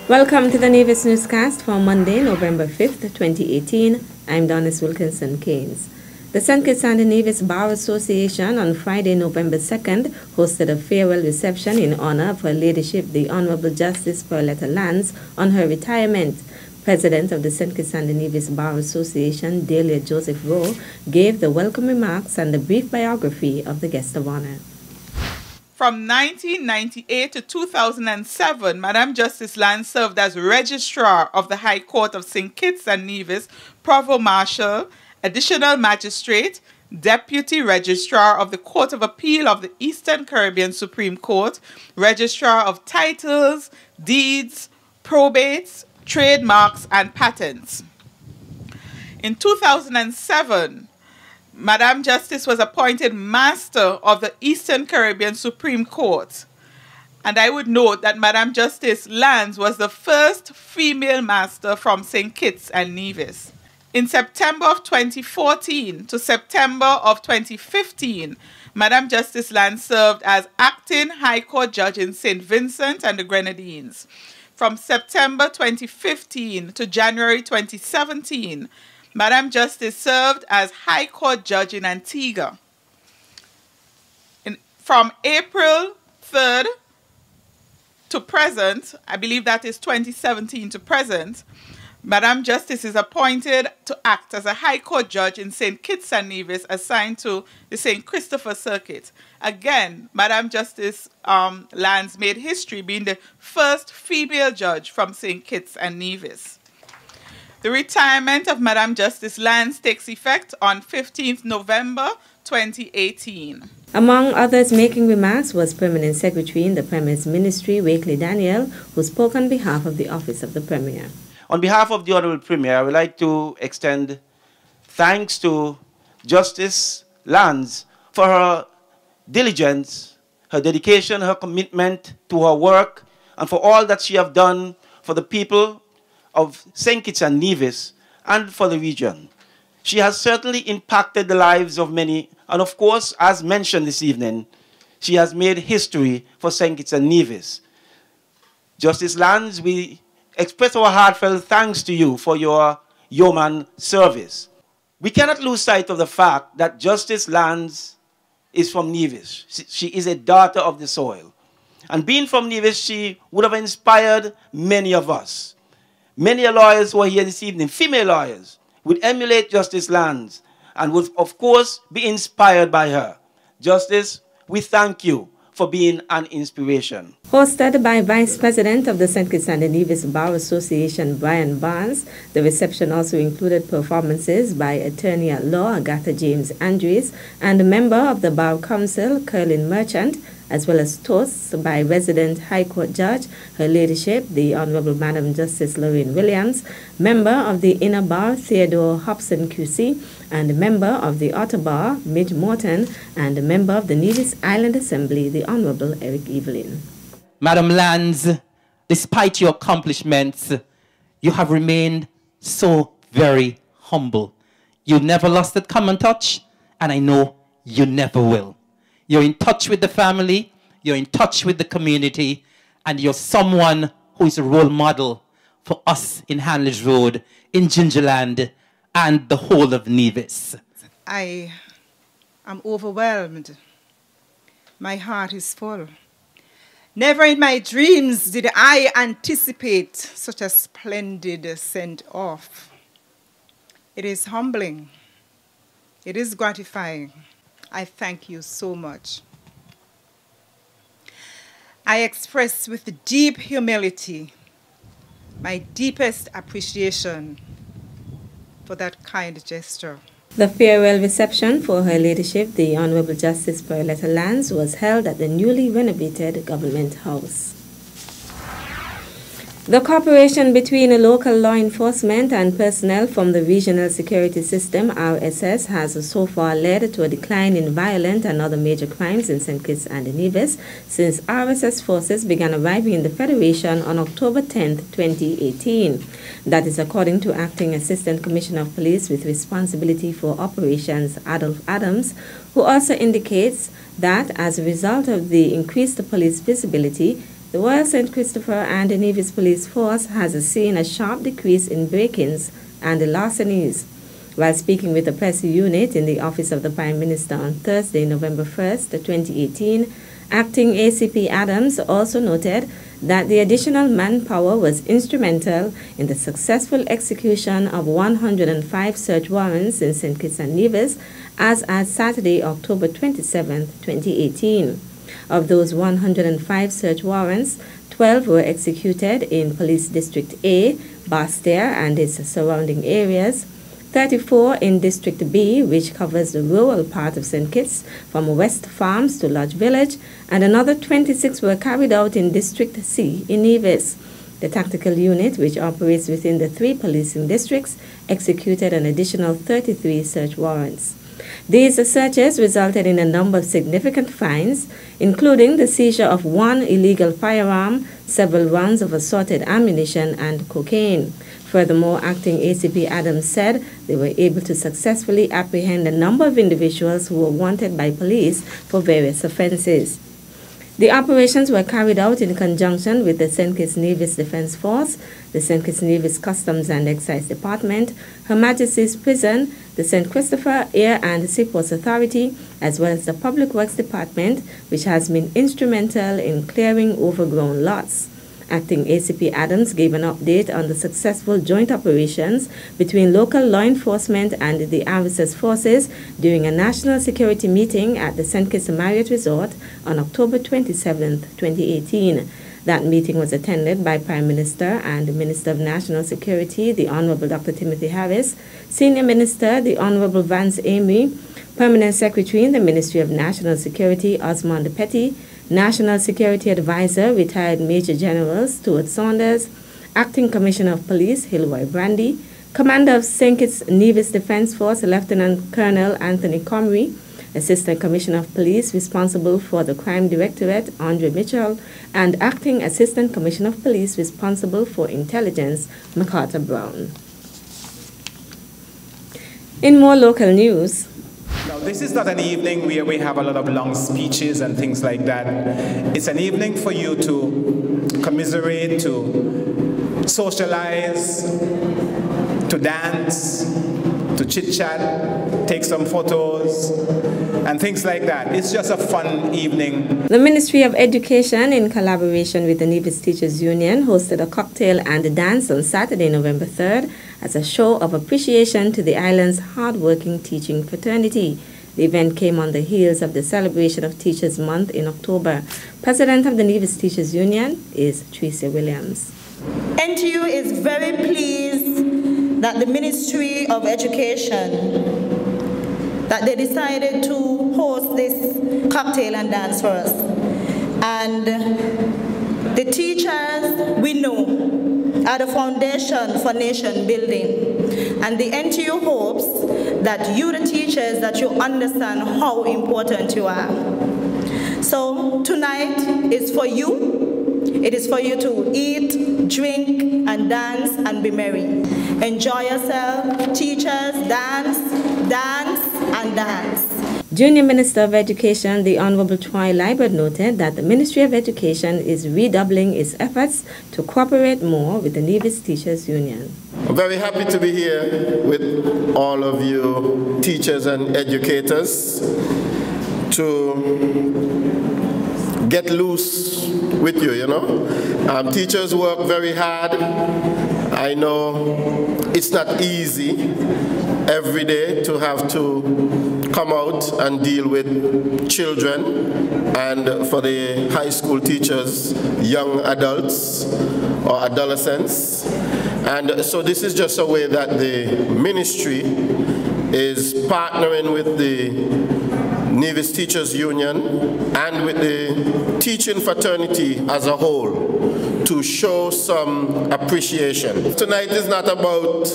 Welcome to the Nevis Newscast for Monday, November 5th, 2018. I'm Donis Wilkinson Keynes. The St. Kitts and Nevis Bar Association on Friday, November 2nd, hosted a farewell reception in honor of Her Ladyship, the Honorable Justice Pearletta Lands, on her retirement. President of the St. Kitts and Nevis Bar Association, Delia Joseph Rowe, gave the welcome remarks and a brief biography of the guest of honor. From 1998 to 2007, Madam Justice Lands served as Registrar of the High Court of St. Kitts and Nevis, Provost Marshal, Additional Magistrate, Deputy Registrar of the Court of Appeal of the Eastern Caribbean Supreme Court, Registrar of Titles, Deeds, Probates, Trademarks, and Patents. In 2007, Madam Justice was appointed Master of the Eastern Caribbean Supreme Court. And I would note that Madam Justice Lands was the first female master from St. Kitts and Nevis. In September of 2014 to September of 2015, Madam Justice Lands served as Acting High Court Judge in St. Vincent and the Grenadines. From September 2015 to January 2017, Madam Justice served as High Court Judge in Antigua. From April 3rd to present, I believe that is 2017 to present, Madam Justice is appointed to act as a High Court Judge in St. Kitts and Nevis, assigned to the St. Christopher Circuit. Again, Madam Justice Lands made history, being the first female judge from St. Kitts and Nevis. The retirement of Madam Justice Lands takes effect on 15th November 2018. Among others making remarks was Permanent Secretary in the Premier's Ministry, Wakely Daniel, who spoke on behalf of the Office of the Premier. On behalf of the Honourable Premier, I would like to extend thanks to Justice Lands for her diligence, her dedication, her commitment to her work, and for all that she has done for the people of St. Kitts and Nevis and for the region. She has certainly impacted the lives of many, and of course, as mentioned this evening, she has made history for St. Kitts and Nevis. Justice Lands, we express our heartfelt thanks to you for your yeoman service. We cannot lose sight of the fact that Justice Lands is from Nevis. She is a daughter of the soil. And being from Nevis, she would have inspired many of us. Many lawyers who are here this evening, female lawyers, would emulate Justice Lands and would, of course, be inspired by her. Justice, we thank you for being an inspiration. Hosted by Vice President of the St. Kitts and Nevis Bar Association, Brian Barnes, the reception also included performances by Attorney at Law Agatha James Andrews and a member of the Bar Council, Curlin Merchant, as well as toasts by resident High Court Judge, Her Ladyship, the Honorable Madam Justice Lorraine Williams, member of the Inner Bar, Theodore Hobson QC, and a member of the Outer Bar, Midge Morton, and a member of the Nevis Island Assembly, the Honorable Eric Evelyn. Madam Lands, despite your accomplishments, you have remained so very humble. You never lost that common touch, and I know you never will. You're in touch with the family, you're in touch with the community, and you're someone who is a role model for us in Handler's Road, in Gingerland, and the whole of Nevis. I am overwhelmed. My heart is full. Never in my dreams did I anticipate such a splendid send-off. It is humbling. It is gratifying. I thank you so much. I express with deep humility my deepest appreciation for that kind gesture. The farewell reception for Her Ladyship, the Honorable Justice Pearletta Lands, was held at the newly renovated Government House. The cooperation between local law enforcement and personnel from the Regional Security System, RSS, has so far led to a decline in violent and other major crimes in St. Kitts and Nevis since RSS forces began arriving in the Federation on October 10, 2018. That is according to Acting Assistant Commissioner of Police with responsibility for operations, Adolph Adams, who also indicates that as a result of the increased police visibility, the Royal St. Christopher and the Nevis Police Force has seen a sharp decrease in break-ins and larcenies. While speaking with the press unit in the office of the Prime Minister on Thursday, November 1st, 2018, Acting ACP Adams also noted that the additional manpower was instrumental in the successful execution of 105 search warrants in St. Kitts and Nevis as at Saturday, October 27, 2018. Of those 105 search warrants, 12 were executed in Police District A, Basse-Terre and its surrounding areas, 34 in District B, which covers the rural part of St. Kitts from West Farms to Lodge Village, and another 26 were carried out in District C in Nevis. The tactical unit, which operates within the 3 policing districts, executed an additional 33 search warrants. These searches resulted in a number of significant finds, including the seizure of 1 illegal firearm, several rounds of assorted ammunition, and cocaine. Furthermore, Acting ACP Adams said they were able to successfully apprehend a number of individuals who were wanted by police for various offenses. The operations were carried out in conjunction with the St. Kitts Nevis Defense Force, the St. Kitts Nevis Customs and Excise Department, Her Majesty's Prison, the St. Christopher Air and Seaports Authority, as well as the Public Works Department, which has been instrumental in clearing overgrown lots. Acting ACP Adams gave an update on the successful joint operations between local law enforcement and the RSS forces during a national security meeting at the St. Kitts Marriott Resort on October 27, 2018. That meeting was attended by Prime Minister and Minister of National Security, the Honorable Dr. Timothy Harris, Senior Minister, the Honorable Vance Amy, Permanent Secretary in the Ministry of National Security, Osmond Petty, National Security Advisor, retired Major General Stuart Saunders, Acting Commissioner of Police, Hilroy Brandy, Commander of St. Kitts Nevis Defense Force, Lieutenant Colonel Anthony Comrie, Assistant Commissioner of Police responsible for the Crime Directorate, Andre Mitchell, and Acting Assistant Commissioner of Police responsible for Intelligence, MacArthur Brown. In more local news, now, this is not an evening where we have a lot of long speeches and things like that. It's an evening for you to commiserate, to socialize, to dance, to chit-chat, take some photos, and things like that. It's just a fun evening. The Ministry of Education, in collaboration with the Nevis Teachers Union, hosted a cocktail and a dance on Saturday, November 3rd, as a show of appreciation to the island's hard-working teaching fraternity. The event came on the heels of the celebration of Teachers Month in October. President of the Nevis Teachers Union is Tricia Williams. NTU is very pleased that the Ministry of Education, that they decided to host this cocktail and dance for us. And the teachers, we know, are the foundation for nation building. And the NTU hopes that you, the teachers, that you understand how important you are. So tonight is for you. It is for you to eat, drink, and dance, and be merry. Enjoy yourself. Teachers, dance, dance, and dance. Junior Minister of Education, the Honorable Troy Liebert, noted that the Ministry of Education is redoubling its efforts to cooperate more with the Nevis Teachers Union. I'm very happy to be here with all of you teachers and educators to get loose with you, you know. Teachers work very hard. I know it's not easy every day to have to come out and deal with children, and for the high school teachers, young adults or adolescents. And so this is just a way that the ministry is partnering with the Nevis Teachers Union and with the teaching fraternity as a whole to show some appreciation. Tonight is not about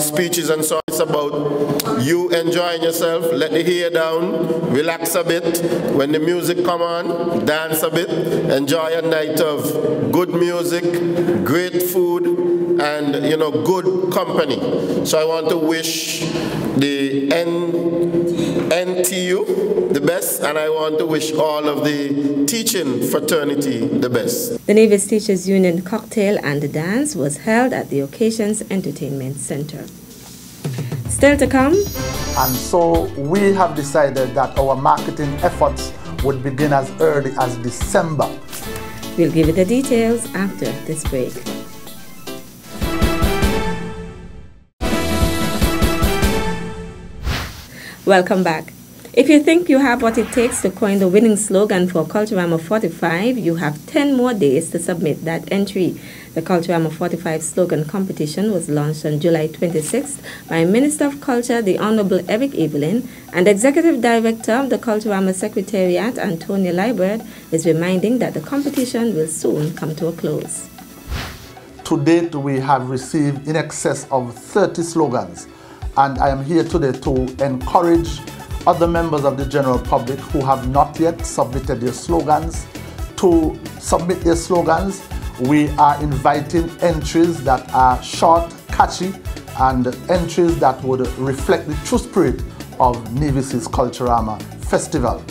speeches and so on. It's about you enjoying yourself. Let the hair down, relax a bit. When the music come on, dance a bit. Enjoy a night of good music, great food, and you know, good company. So I want to wish the NTU the best, and I want to wish all of the teaching fraternity the best. The Nevis Teachers Union cocktail and dance was held at the Occasions Entertainment Center. Still to come. And so we have decided that our marketing efforts would begin as early as December. We'll give you the details after this break. Welcome back. If you think you have what it takes to coin the winning slogan for Culturama 45, you have 10 more days to submit that entry. The Culturama 45 slogan competition was launched on July 26th by Minister of Culture, the Honorable Eric Evelyn, and Executive Director of the Culturama Secretariat, Antonia Liebert, is reminding that the competition will soon come to a close. To date, we have received in excess of 30 slogans, and I am here today to encourage other members of the general public who have not yet submitted their slogans to submit their slogans. We are inviting entries that are short, catchy, and entries that would reflect the true spirit of Nevis's Culturama Festival.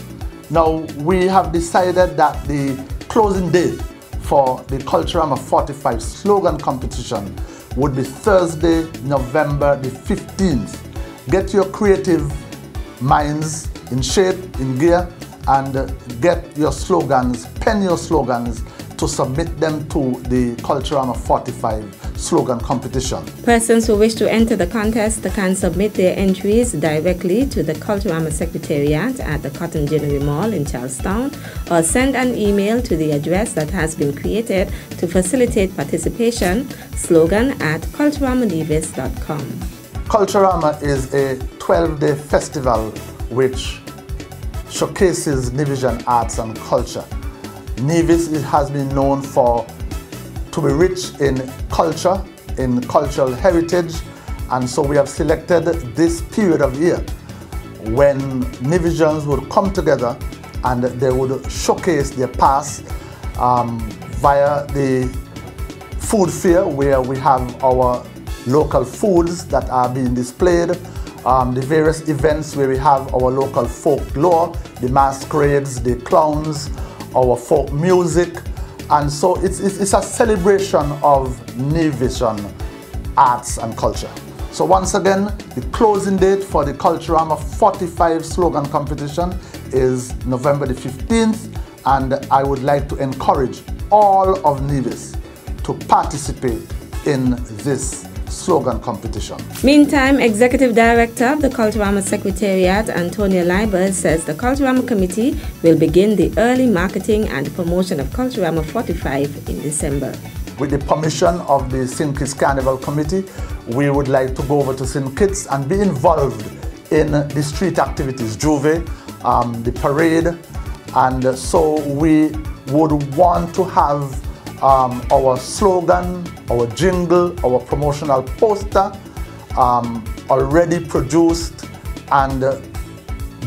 Now, we have decided that the closing date for the Culturama 45 slogan competition would be Thursday, November the 15th. Get your creative minds in shape, in gear, and get your slogans, pen your slogans to submit them to the Culturama 45 slogan competition. Persons who wish to enter the contest can submit their entries directly to the Culturama Secretariat at the Cotton Ginnery Mall in Charlestown, or send an email to the address that has been created to facilitate participation, slogan@culturamanevis.com. Culturama is a 12-day festival which showcases Nevisian arts and culture. Nevis has been known to be rich in culture, in cultural heritage, and so we have selected this period of year when Nevisians would come together and they would showcase their past via the food fair, where we have our local foods that are being displayed, the various events where we have our local folklore, the masquerades, the clowns, our folk music, and so it's a celebration of Nevisian arts and culture. So once again, the closing date for the Culturama 45 slogan competition is November the 15th, and I would like to encourage all of Nevis to participate in this slogan competition. Meantime, Executive Director of the Culturama Secretariat, Antonia Liebert, says the Culturama Committee will begin the early marketing and promotion of Culturama 45 in December. With the permission of the St. Kitts Carnival Committee, we would like to go over to St. Kitts and be involved in the street activities, Juve, the parade, and so we would want to have our slogan, our jingle, our promotional poster already produced and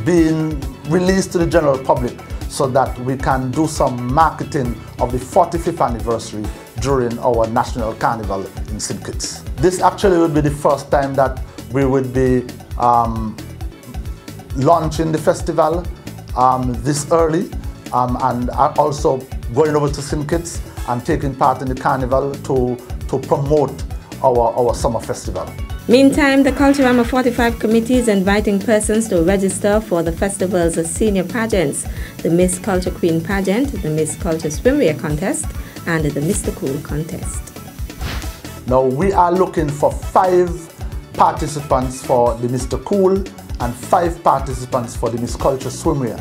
being released to the general public so that we can do some marketing of the 45th anniversary during our National Carnival in St. Kitts. This actually would be the first time that we would be launching the festival this early and also going over to St. Kitts and taking part in the carnival to promote our summer festival. Meantime, the Culturama 45 committee is inviting persons to register for the festival's senior pageants, the Miss Culture Queen pageant, the Miss Culture Swimwear contest, and the Mr. Cool contest. Now we are looking for 5 participants for the Mr. Cool and 5 participants for the Miss Culture Swimwear.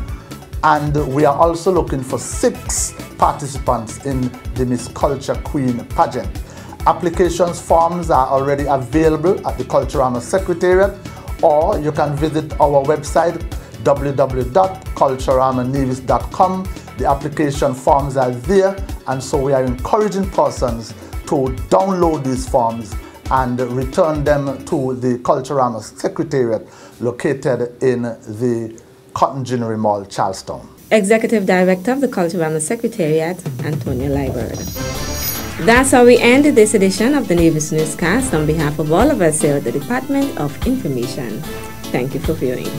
And we are also looking for 6 participants in the Miss Culture Queen pageant. Applications forms are already available at the Culturama Secretariat, or you can visit our website www.culturamanevis.com. The application forms are there, and so we are encouraging persons to download these forms and return them to the Culturama Secretariat located in the Cotton Ginnery Mall, Charlestown. Executive Director of the Culturama Secretariat, Antonia Liebert. That's how we end this edition of the Nevis Newscast. On behalf of all of us here at the Department of Information, thank you for viewing.